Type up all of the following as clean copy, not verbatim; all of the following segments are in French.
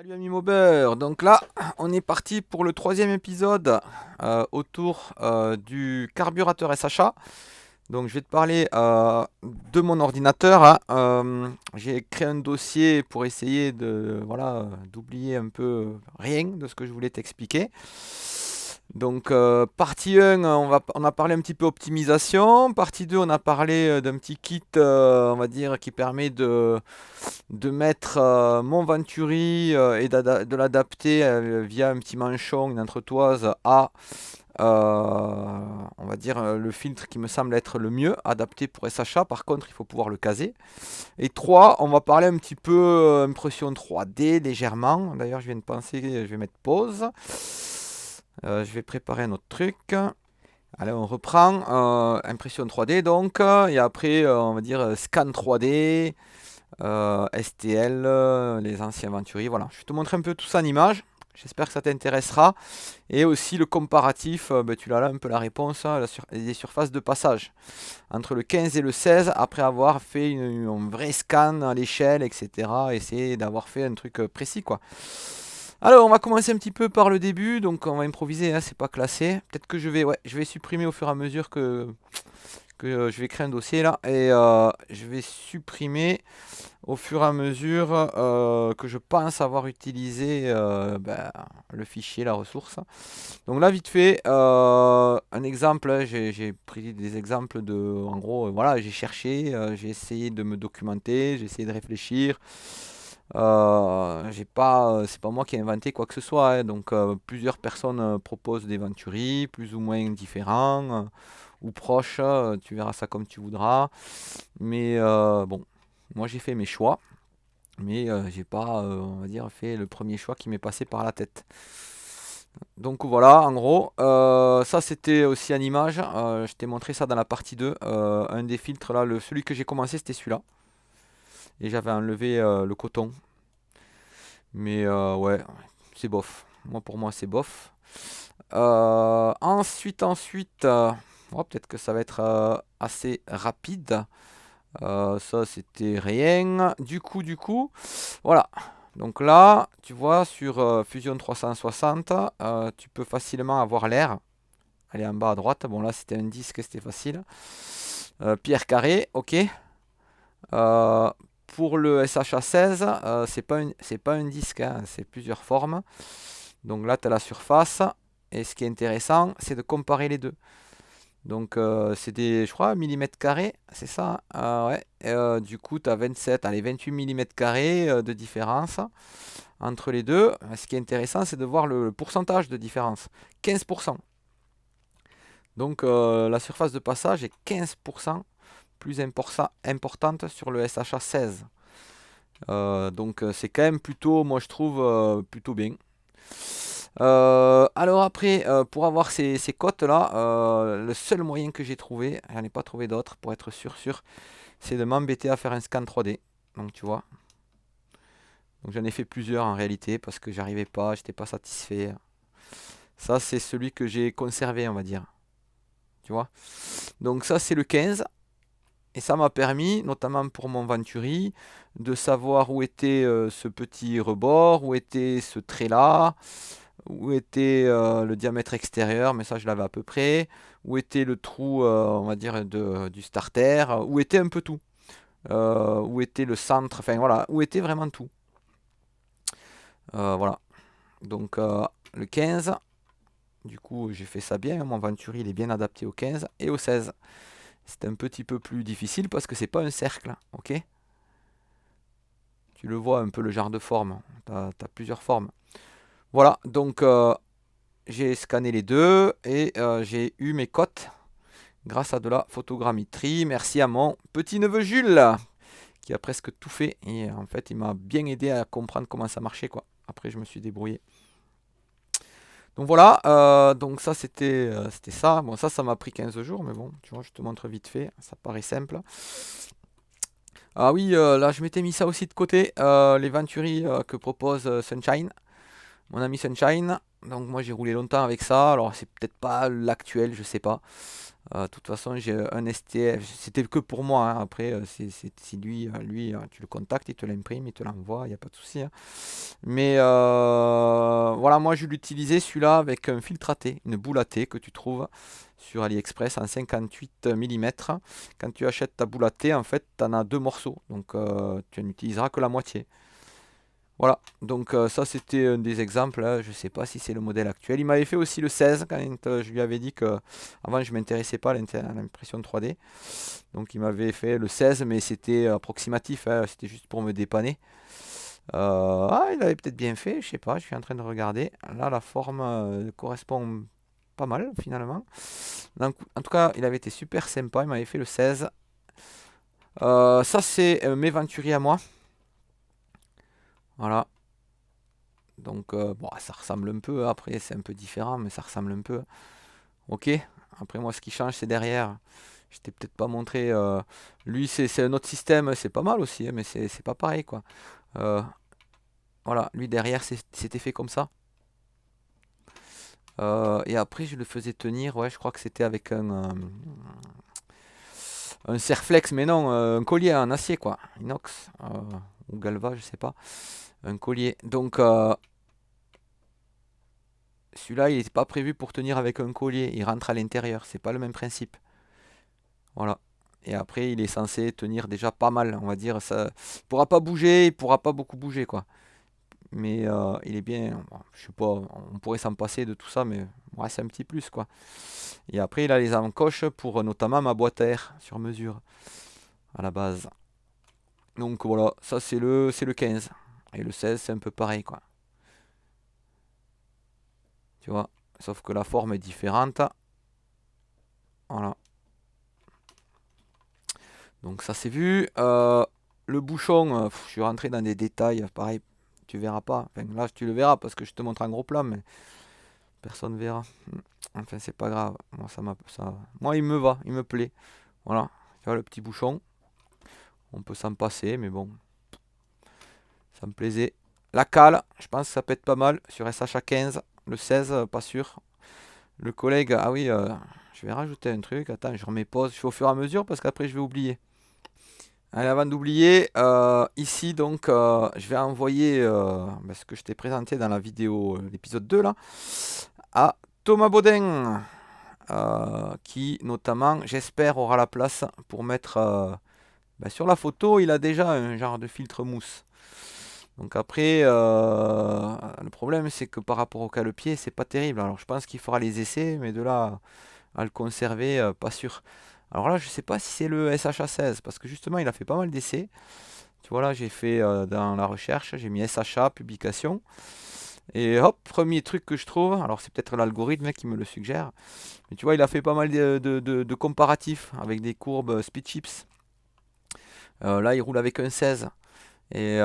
Salut ami Maubert, donc là on est parti pour le troisième épisode autour du carburateur SHA. Donc je vais te parler de mon ordinateur, hein. J'ai créé un dossier pour essayer de voilà d'oublier un peu rien de ce que je voulais t'expliquer. Donc partie 1, on a parlé un petit peu optimisation. Partie 2, on a parlé d'un petit kit, on va dire, qui permet de mettre mon Venturi et de l'adapter via un petit manchon, une entretoise à, on va dire, le filtre qui me semble être le mieux adapté pour SHA. Par contre, il faut pouvoir le caser. Et 3, on va parler un petit peu impression 3D légèrement. D'ailleurs, je viens de penser, je vais mettre pause. Je vais préparer un autre truc. Allez, on reprend. Impression 3D donc. Et après, on va dire scan 3D. STL, les anciens Venturi, voilà. Je vais te montrer un peu tout ça en image. J'espère que ça t'intéressera. Et aussi le comparatif, ben, tu l'as là un peu la réponse, hein, les surfaces de passage. Entre le 15 et le 16, après avoir fait un vrai scan à l'échelle, etc. Essayer d'avoir fait un truc précis, quoi. Alors, on va commencer un petit peu par le début. Donc, on va improviser, hein, c'est pas classé. Peut-être que je vais supprimer au fur et à mesure que je vais créer un dossier là. Et je vais supprimer au fur et à mesure que je pense avoir utilisé ben, le fichier, la ressource. Donc là, vite fait, un exemple, hein, j'ai pris des exemples de, en gros, voilà, j'ai cherché, j'ai essayé de me documenter, j'ai essayé de réfléchir. C'est pas moi qui ai inventé quoi que ce soit, hein. Donc plusieurs personnes proposent des Venturi, plus ou moins différents ou proches, tu verras ça comme tu voudras. Mais bon, moi j'ai fait mes choix. Mais j'ai pas, on va dire, fait le premier choix qui m'est passé par la tête. Donc voilà, en gros, ça c'était aussi en image. Je t'ai montré ça dans la partie 2. Un des filtres là, celui que j'ai commencé c'était celui-là. Et j'avais enlevé le coton. Mais ouais, c'est bof. Moi pour moi c'est bof. Ensuite, oh, peut-être que ça va être assez rapide. Ça c'était rien. Du coup, voilà. Donc là, tu vois, sur Fusion 360, tu peux facilement avoir l'air. Elle est en bas à droite. Bon, là, c'était un disque, c'était facile. Pierre carré, ok. Euh, pour le SHA16, c'est pas un disque, hein, c'est plusieurs formes. Donc là, tu as la surface. Et ce qui est intéressant, c'est de comparer les deux. Donc c'est des, je crois, millimètres carrés, c'est ça, hein. Ouais. Du coup, tu as 27, allez, 28 millimètres carrés de différence entre les deux. Ce qui est intéressant, c'est de voir le pourcentage de différence. 15%. Donc la surface de passage est 15% plus importante sur le SHA16. Donc c'est quand même plutôt, moi je trouve, plutôt bien. Alors après, pour avoir ces cotes-là, le seul moyen que j'ai trouvé, j'en ai pas trouvé d'autre pour être sûr, c'est de m'embêter à faire un scan 3D. Donc tu vois. Donc j'en ai fait plusieurs en réalité parce que j'arrivais pas, j'étais pas satisfait. Ça c'est celui que j'ai conservé, on va dire. Tu vois. Donc ça c'est le 15. Et ça m'a permis, notamment pour mon Venturi, de savoir où était ce petit rebord, où était ce trait-là, où était le diamètre extérieur, mais ça je l'avais à peu près, où était le trou, on va dire, du starter, où était un peu tout, où était le centre, enfin voilà, où était vraiment tout. Voilà, donc le 15, du coup j'ai fait ça bien, mon Venturi il est bien adapté au 15 et au 16. C'est un petit peu plus difficile parce que c'est pas un cercle, ok. Tu le vois un peu le genre de forme, tu as plusieurs formes. Voilà, donc j'ai scanné les deux et j'ai eu mes cotes grâce à de la photogrammétrie. Merci à mon petit-neveu Jules qui a presque tout fait. Et en fait, il m'a bien aidé à comprendre comment ça marchait, quoi. Après, je me suis débrouillé. Donc voilà, donc ça c'était ça. Bon, ça m'a pris 15 jours, mais bon, tu vois, je te montre vite fait. Ça paraît simple. Ah oui, là, je m'étais mis ça aussi de côté. Les Venturi que propose Sunshine, mon ami Sunshine. Donc moi, j'ai roulé longtemps avec ça. Alors, c'est peut-être pas l'actuel, je sais pas. De toute façon, j'ai un STF. C'était que pour moi, hein. Après, si lui, tu le contactes, il te l'imprime, il te l'envoie, il n'y a pas de souci, hein. Mais voilà, moi je l'utilisais celui-là avec un filtre à thé, une boule à thé que tu trouves sur AliExpress en 58 mm. Quand tu achètes ta boule à thé, en fait, tu en as deux morceaux. Donc tu n'utiliseras que la moitié. Voilà, donc ça c'était un des exemples, hein. Je sais pas si c'est le modèle actuel. Il m'avait fait aussi le 16 quand je lui avais dit que avant je m'intéressais pas à l'impression 3D. Donc il m'avait fait le 16 mais c'était approximatif, hein, c'était juste pour me dépanner. Ah, il avait peut-être bien fait, je sais pas, je suis en train de regarder. Là la forme correspond pas mal finalement. Donc, en tout cas, il avait été super sympa, il m'avait fait le 16. Ça c'est mes Venturi à moi. Voilà. Donc, bon, ça ressemble un peu. Après, c'est un peu différent, mais ça ressemble un peu. Ok. Après, moi, ce qui change, c'est derrière. Je t'ai peut-être pas montré. Lui, c'est un autre système. C'est pas mal aussi, hein, mais c'est pas pareil, quoi. Euh, voilà. Lui, derrière, c'était fait comme ça. Et après, je le faisais tenir. Ouais, je crois que c'était avec un Serflex, mais non, un collier en acier, quoi. Inox. Ou Galva, je sais pas. Un collier. Donc, celui-là, il n'était pas prévu pour tenir avec un collier. Il rentre à l'intérieur. C'est pas le même principe. Voilà. Et après, il est censé tenir déjà pas mal, on va dire. Ça, il pourra pas bouger, il pourra pas beaucoup bouger, quoi. Mais il est bien. Bon, je sais pas, on pourrait s'en passer de tout ça, mais ouais, c'est un petit plus, quoi. Et après, il a les encoches pour notamment ma boîte à air sur mesure à la base. Donc voilà, ça c'est le 15. Et le 16, c'est un peu pareil, quoi. Tu vois. Sauf que la forme est différente. Voilà. Donc ça c'est vu. Le bouchon, je suis rentré dans des détails. Pareil, tu verras pas. Enfin, là, tu le verras parce que je te montre un gros plan, mais personne verra. Enfin, c'est pas grave. Moi, moi, il me va, il me plaît. Voilà. Tu vois le petit bouchon. On peut s'en passer, mais bon, ça me plaisait. La cale, je pense que ça peut être pas mal sur SHA 15. Le 16, pas sûr. Le collègue, ah oui, je vais rajouter un truc. Attends, je remets pause. Je fais au fur et à mesure parce qu'après, je vais oublier. Allez, avant d'oublier, ici donc je vais envoyer ce que je t'ai présenté dans la vidéo, l'épisode 2 là, à Thomas Baudin, qui notamment, j'espère, aura la place pour mettre sur la photo. Il a déjà un genre de filtre mousse. Donc après, le problème c'est que par rapport au cale-pied, c'est pas terrible. Alors je pense qu'il fera les essais, mais de là à le conserver, pas sûr. Alors là, je sais pas si c'est le SHA16, parce que justement, il a fait pas mal d'essais. Tu vois, là, j'ai fait dans la recherche, j'ai mis SHA, publication. Et hop, premier truc que je trouve, alors c'est peut-être l'algorithme qui me le suggère, mais tu vois, il a fait pas mal de comparatifs avec des courbes speed chips. Là, il roule avec un 16. Et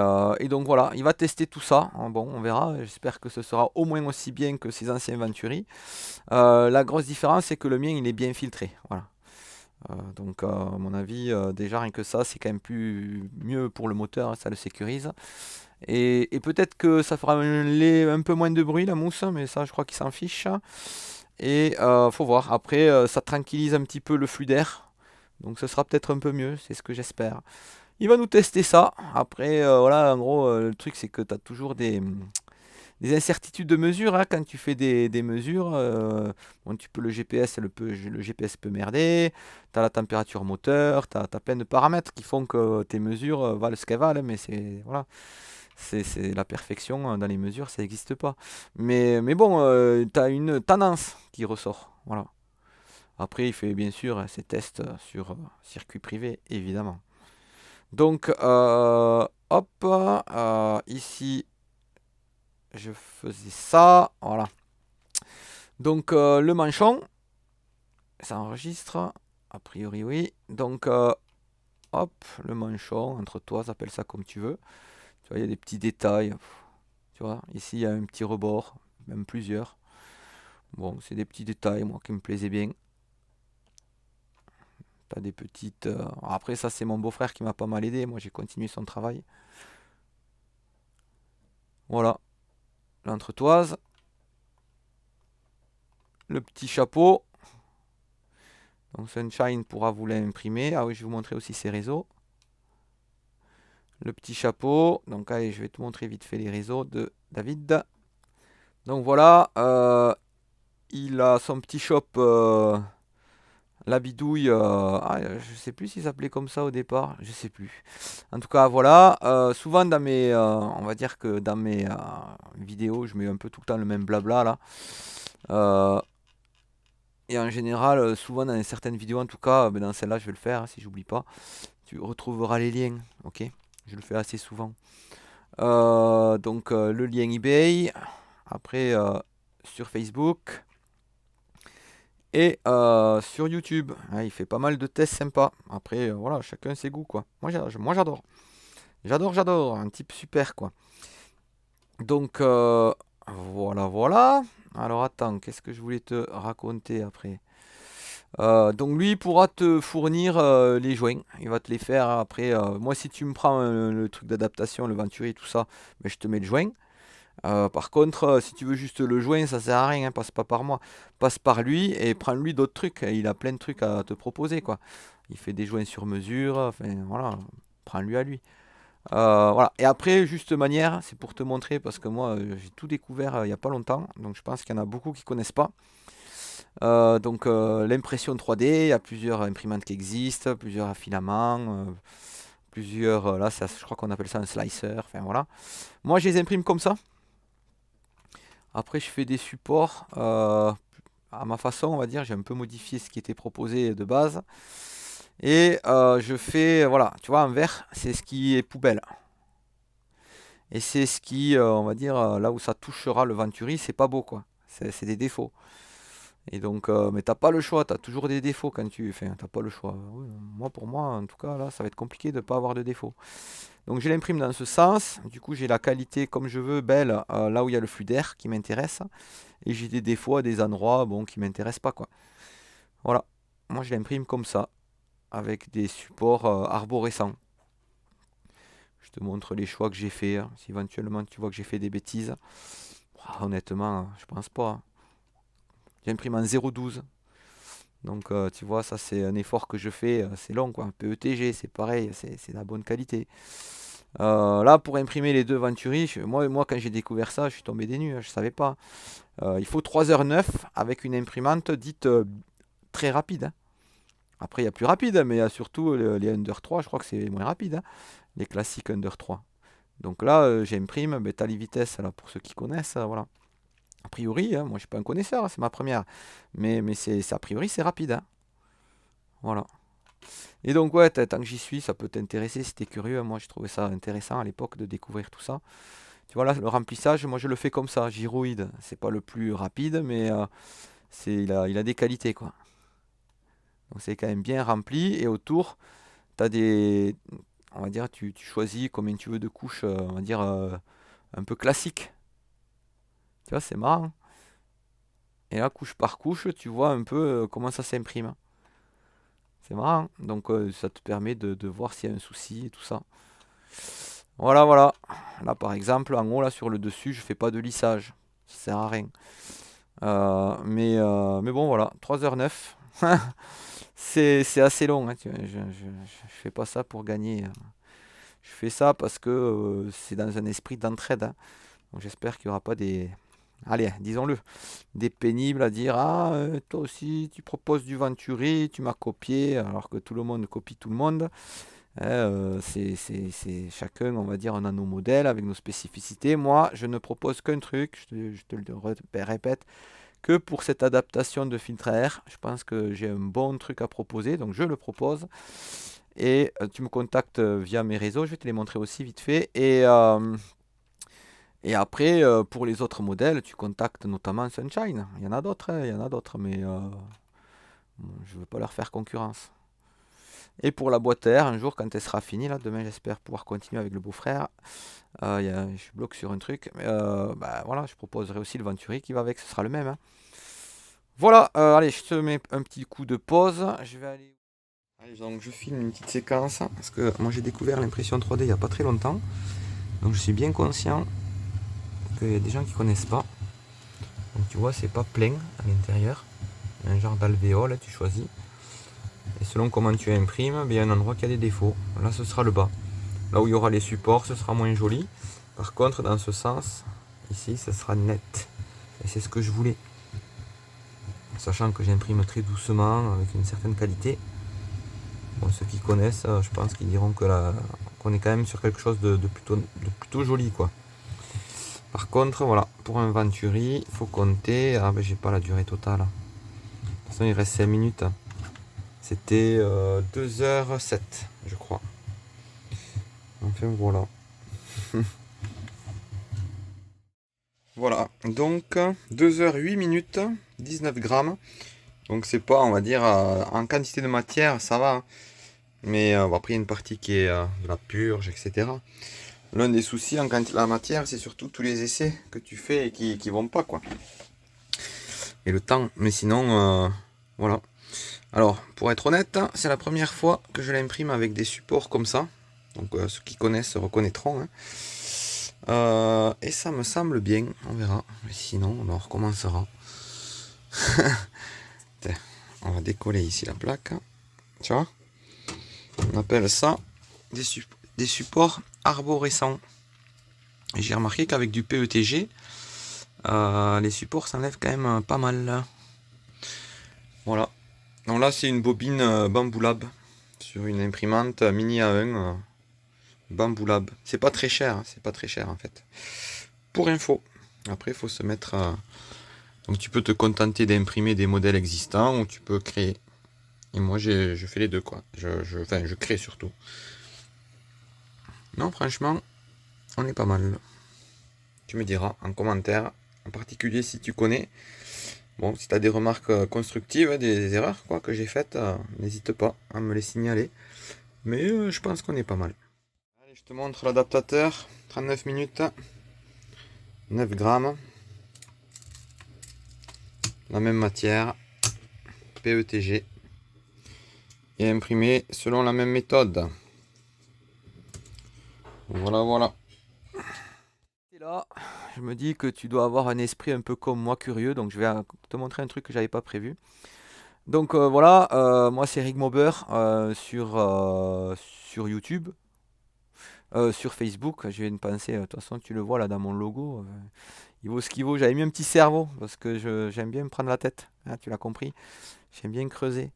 donc voilà, il va tester tout ça. Bon, on verra. J'espère que ce sera au moins aussi bien que ses anciens Venturi. La grosse différence, c'est que le mien, il est bien filtré. Voilà. Donc, à mon avis, déjà rien que ça, c'est quand même mieux pour le moteur, ça le sécurise. Et peut-être que ça fera un peu moins de bruit la mousse, mais ça, je crois qu'il s'en fiche. Et faut voir. Après, ça tranquillise un petit peu le flux d'air. Donc, ce sera peut-être un peu mieux, c'est ce que j'espère. Il va nous tester ça. Après, voilà, en gros, le truc, c'est que tu as toujours des incertitudes de mesure, hein, quand tu fais des mesures. Bon, le GPS, le GPS peut merder. Tu as la température moteur, tu as plein de paramètres qui font que tes mesures valent ce qu'elles valent. Mais c'est voilà, c'est la perfection dans les mesures, ça n'existe pas. Mais bon, tu as une tendance qui ressort. Voilà. Après, il fait bien sûr ses tests sur circuit privé, évidemment. Donc, hop, ici, je faisais ça. Voilà. Donc, le manchon, ça enregistre. A priori, oui. Donc, hop, le manchon, entre toi, appelle ça comme tu veux. Tu vois, il y a des petits détails. Tu vois, ici, il y a un petit rebord, même plusieurs. Bon, c'est des petits détails, moi, qui me plaisaient bien. T'as des petites. Après, ça, c'est mon beau-frère qui m'a pas mal aidé. Moi, j'ai continué son travail. Voilà, l'entretoise. Le petit chapeau. Donc Sunshine pourra vous l'imprimer. Ah oui, je vais vous montrer aussi ses réseaux. Le petit chapeau. Donc allez, je vais te montrer vite fait les réseaux de David. Donc voilà, il a son petit shop, la bidouille. Je sais plus s'il s'appelait comme ça au départ, je sais plus. En tout cas, voilà. Souvent dans mes, on va dire que dans mes vidéos, je mets un peu tout le temps le même blabla là. Euh, et en général, souvent dans certaines vidéos, en tout cas, ben, dans celle-là, je vais le faire, hein, si j'oublie pas. Tu retrouveras les liens, ok? Je le fais assez souvent. Donc le lien eBay, après sur Facebook et sur YouTube. Ouais, il fait pas mal de tests sympas. Après, voilà, chacun ses goûts, quoi. Moi j'adore. J'adore. Un type super, quoi. Donc voilà, voilà. Alors attends, qu'est-ce que je voulais te raconter après? Donc lui il pourra te fournir les joints. Il va te les faire après. Moi si tu me prends le truc d'adaptation, le Venturi, tout ça, ben, je te mets le joint. Par contre, si tu veux juste le joint, ça sert à rien, hein, passe pas par moi. Passe par lui et prends-lui d'autres trucs. Il a plein de trucs à te proposer, quoi. Il fait des joints sur mesure, enfin voilà, prends-lui à lui. Voilà. Et après, juste manière, c'est pour te montrer, parce que moi, j'ai tout découvert il n'y a pas longtemps, donc je pense qu'il y en a beaucoup qui connaissent pas. Donc l'impression 3D, il y a plusieurs imprimantes qui existent, plusieurs filaments, plusieurs, là, je crois qu'on appelle ça un slicer, enfin voilà. Moi, je les imprime comme ça. Après, je fais des supports à ma façon, on va dire. J'ai un peu modifié ce qui était proposé de base. Et je fais, voilà, tu vois, en vert, c'est ce qui est poubelle. Et c'est ce qui, on va dire, là où ça touchera le Venturi, c'est pas beau, quoi. C'est des défauts. Et donc, mais t'as pas le choix, t'as toujours des défauts quand tu. Enfin, t'as pas le choix. Oui, moi, pour moi, en tout cas, là, ça va être compliqué de pas avoir de défauts. Donc, je l'imprime dans ce sens. Du coup, j'ai la qualité comme je veux, belle, là où il y a le flux d'air qui m'intéresse. Et j'ai des défauts à des endroits, bon, qui m'intéressent pas, quoi. Voilà. Moi, je l'imprime comme ça, avec des supports arborescents. Je te montre les choix que j'ai fait, hein. Si éventuellement tu vois que j'ai fait des bêtises, honnêtement, je pense pas, hein. J'imprime en 0,12. Donc tu vois, ça c'est un effort que je fais, c'est long quoi. PETG, c'est pareil, c'est de la bonne qualité. Là, pour imprimer les deux Venturi, moi quand j'ai découvert ça, je suis tombé des nues, hein, je savais pas. Il faut 3h09 avec une imprimante dite très rapide, hein. Après, il y a plus rapide, mais il y a surtout les Under 3, je crois que c'est moins rapide, hein, les classiques Under 3. Donc là, j'imprime, tu as les vitesses, là, pour ceux qui connaissent, voilà. A priori, hein, moi je suis pas un connaisseur, hein, c'est ma première. Mais a priori, c'est rapide, hein. Voilà. Et donc, ouais, tant que j'y suis, ça peut t'intéresser si t'es curieux, hein. Moi, je trouvais ça intéressant à l'époque de découvrir tout ça. Tu vois, là, le remplissage, moi, je le fais comme ça, gyroïde. C'est pas le plus rapide, mais il a des qualités, quoi. Donc, c'est quand même bien rempli. Et autour, t'as des. On va dire, tu choisis combien tu veux de couches, on va dire, un peu classiques. Tu vois, c'est marrant. Et là, couche par couche, tu vois un peu comment ça s'imprime. C'est marrant, hein. Donc ça te permet de voir s'il y a un souci et tout ça. Voilà, voilà. Là, par exemple, en haut, là, sur le dessus, je fais pas de lissage. Ça sert à rien. Mais bon, voilà. 3h09. C'est assez long, hein, je fais pas ça pour gagner, hein. Je fais ça parce que c'est dans un esprit d'entraide, hein. Donc j'espère qu'il n'y aura pas des, allez, disons-le, des pénibles à dire ah, toi aussi tu proposes du Venturi, tu m'as copié, alors que tout le monde copie tout le monde. C'est chacun, on va dire, on a nos modèles avec nos spécificités. Moi, je ne propose qu'un truc, je te le répète, que pour cette adaptation de filtre à air, je pense que j'ai un bon truc à proposer, donc je le propose. Et tu me contactes via mes réseaux, je vais te les montrer aussi vite fait. Et après, pour les autres modèles, tu contactes notamment Sunshine. Il y en a d'autres, hein, il y en a d'autres, mais bon, je ne veux pas leur faire concurrence. Et pour la boîte à air, un jour, quand elle sera finie, là, demain, j'espère pouvoir continuer avec le beau-frère. Je bloque sur un truc. Mais, bah, voilà, je proposerai aussi le Venturi qui va avec, ce sera le même, hein. Voilà, allez, je te mets un petit coup de pause. Je vais aller. Allez, donc je filme une petite séquence, hein, parce que moi j'ai découvert l'impression 3D il n'y a pas très longtemps. Donc je suis bien conscient qu'il y a des gens qui connaissent pas. Donc tu vois, c'est pas plein à l'intérieur. Il y a un genre d'alvéole, tu choisis. selon comment tu imprimes, il y a un endroit qui a des défauts. Là, ce sera le bas. Là où il y aura les supports, ce sera moins joli. Par contre, dans ce sens, ici, ce sera net. Et c'est ce que je voulais. Sachant que j'imprime très doucement, avec une certaine qualité. Bon, ceux qui connaissent, je pense qu'ils diront qu'on est quand même sur quelque chose de plutôt joli, quoi. Par contre, voilà, pour un Venturi, il faut compter. Ah ben j'ai pas la durée totale. De toute façon, il reste 5 minutes. C'était 2h07, je crois. Enfin voilà. Voilà, donc 2h08 minutes, 19 grammes. Donc c'est pas, on va dire, en quantité de matière, ça va. Mais après, il y a une partie qui est de la purge, etc. L'un des soucis en quantité de la matière, c'est surtout tous les essais que tu fais et qui vont pas, quoi. Et le temps. Mais sinon, voilà. Alors, pour être honnête, c'est la première fois que je l'imprime avec des supports comme ça. Donc ceux qui connaissent se reconnaîtront. Hein. Et ça me semble bien, on verra. Mais sinon, on recommencera. On va décoller ici la plaque. Tu vois? On appelle ça des supports arborescents. Et j'ai remarqué qu'avec du PETG, les supports s'enlèvent quand même pas mal. Voilà. Donc là, c'est une bobine Bamboo Lab sur une imprimante Mini A1 Bamboo Lab. C'est pas très cher, hein, c'est pas très cher en fait. Pour info. Après, il faut se mettre. Donc, tu peux te contenter d'imprimer des modèles existants ou tu peux créer. Et moi, je fais les deux, quoi. Enfin, je crée surtout. Non, franchement, on est pas mal. Tu me diras en commentaire, en particulier si tu connais. Bon, si tu as des remarques constructives, des erreurs quoi, que j'ai faites, n'hésite pas à me les signaler. Mais je pense qu'on est pas mal. Allez, je te montre l'adaptateur. 39 minutes. 9 grammes. La même matière. PETG. Et imprimé selon la même méthode. Voilà, voilà. Et là, je me dis que tu dois avoir un esprit un peu comme moi, curieux. Donc je vais te montrer un truc que j'avais pas prévu. Donc voilà, moi c'est Rigmober sur YouTube. Sur Facebook, j'ai une pensée, de toute façon tu le vois là dans mon logo, il vaut ce qu'il vaut. J'avais mis un petit cerveau parce que j'aime bien me prendre la tête, hein, tu l'as compris. J'aime bien creuser.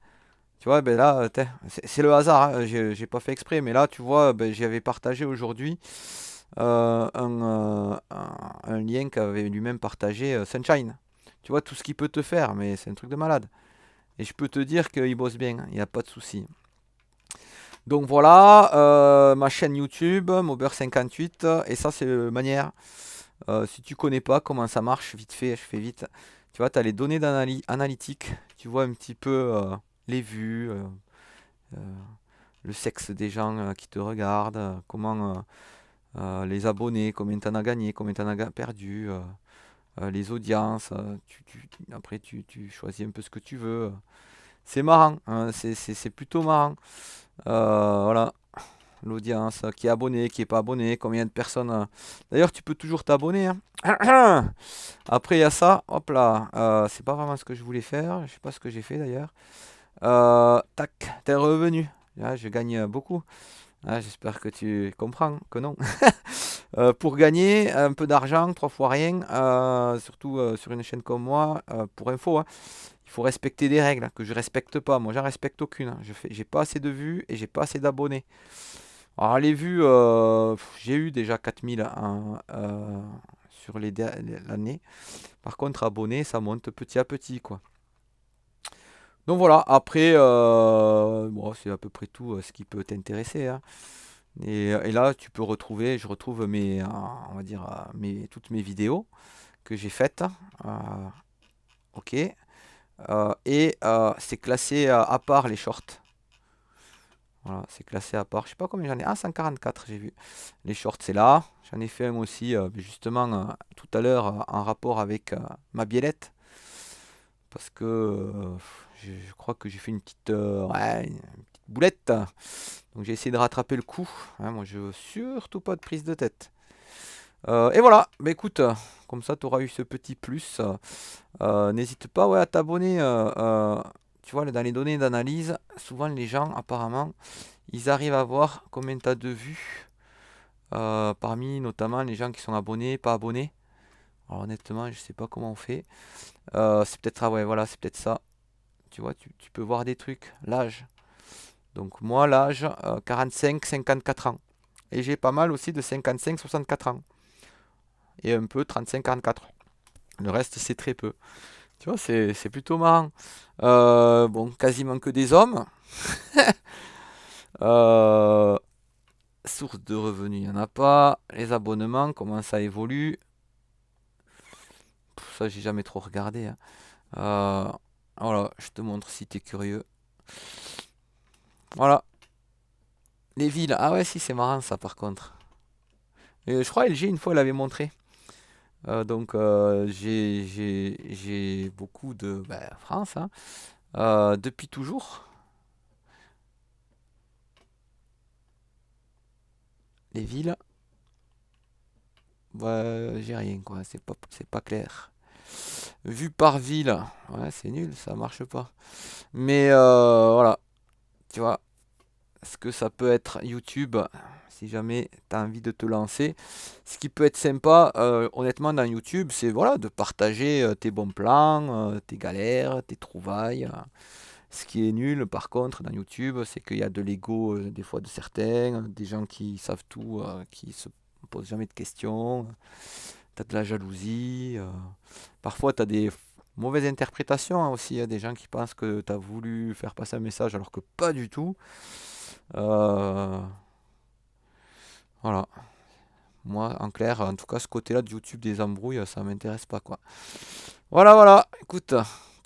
Tu vois, ben là, c'est le hasard, hein, j'ai pas fait exprès, mais là, tu vois, ben, j'avais partagé aujourd'hui un lien qu'avait lui-même partagé Sunshine. Tu vois, tout ce qu'il peut te faire, mais c'est un truc de malade. Et je peux te dire qu'il bosse bien, hein, il n'y a pas de souci. Donc voilà, ma chaîne YouTube, Mober58, et ça c'est manière. Si tu connais pas comment ça marche, vite fait, je fais vite. Tu vois, tu as les données analytiques, tu vois un petit peu les vues, euh, le sexe des gens qui te regardent, comment les abonnés, combien tu en as gagné, combien tu en as perdu, les audiences. Après, tu choisis un peu ce que tu veux. C'est marrant, hein, c'est plutôt marrant. Voilà, l'audience, qui est abonné, qui est pas abonné, combien de personnes. D'ailleurs, tu peux toujours t'abonner, hein. Après, il y a ça, hop là, c'est pas vraiment ce que je voulais faire, je sais pas ce que j'ai fait d'ailleurs. Tac, tes revenus. Là, je gagne beaucoup. Ah, j'espère que tu comprends que non. Pour gagner un peu d'argent, trois fois rien, surtout sur une chaîne comme moi, pour info, hein, il faut respecter des règles que je respecte pas. Moi, j'en respecte aucune, hein. J'ai pas assez de vues et j'ai pas assez d'abonnés. Alors, les vues, j'ai eu déjà 4000 sur l'année. Par contre, abonnés, ça monte petit à petit, quoi. Donc voilà, après, bon, c'est à peu près tout ce qui peut t'intéresser, hein. Et là, tu peux retrouver, je retrouve on va dire, toutes mes vidéos que j'ai faites. euh, ok. Et c'est classé à part les shorts. Voilà, c'est classé à part. Je sais pas combien j'en ai. Ah, 144, j'ai vu. Les shorts, c'est là. J'en ai fait un aussi, justement, tout à l'heure, en rapport avec ma biellette. Parce que je crois que j'ai fait une petite, ouais, une petite boulette. Donc j'ai essayé de rattraper le coup, hein. Moi, je veux surtout pas de prise de tête. Et voilà, bah écoute, comme ça tu auras eu ce petit plus. N'hésite pas, ouais, à t'abonner. tu vois, dans les données d'analyse, souvent les gens, apparemment, ils arrivent à voir combien tu as de vues, parmi notamment les gens qui sont abonnés, pas abonnés. Alors honnêtement, je sais pas comment on fait. C'est peut-être ça, ouais, voilà, c'est peut-être ça. Tu vois, tu peux voir des trucs. L'âge. Donc moi, l'âge, 45-54 ans. Et j'ai pas mal aussi de 55-64 ans. Et un peu 35-44. Le reste, c'est très peu. Tu vois, c'est plutôt marrant. Bon, quasiment que des hommes. Euh, Source de revenus, il n'y en a pas. Les abonnements, comment ça évolue? Ça, j'ai jamais trop regardé, hein. Euh, voilà, je te montre si tu es curieux. Voilà, les villes. Ah ouais, si, c'est marrant ça par contre. Et je crois LG, une fois, elle avait montré. Donc, j'ai beaucoup de France, hein. Depuis toujours. Les villes, ouais, j'ai rien, quoi. C'est pas clair. Vue par ville, ouais, c'est nul, ça marche pas. Mais voilà, tu vois, ce que ça peut être YouTube, si jamais tu as envie de te lancer. Ce qui peut être sympa, honnêtement, dans YouTube, c'est voilà, de partager tes bons plans, tes galères, tes trouvailles. Ce qui est nul, par contre, dans YouTube, c'est qu'il y a de l'ego, des fois, de certains, des gens qui savent tout, qui se posent jamais de questions. T'as de la jalousie. Parfois, t'as des mauvaises interprétations, hein, aussi. Il y a des gens qui pensent que t'as voulu faire passer un message alors que pas du tout. Euh, voilà. Moi, en clair, en tout cas, ce côté-là de YouTube des embrouilles, ça m'intéresse pas, quoi. Voilà, voilà. Écoute,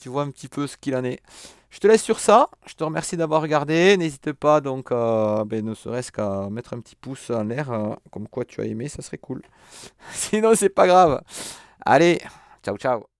tu vois un petit peu ce qu'il en est. Je te laisse sur ça. Je te remercie d'avoir regardé. N'hésite pas donc, ne serait-ce qu'à mettre un petit pouce en l'air, comme quoi tu as aimé, ça serait cool. Sinon, c'est pas grave. Allez, ciao, ciao.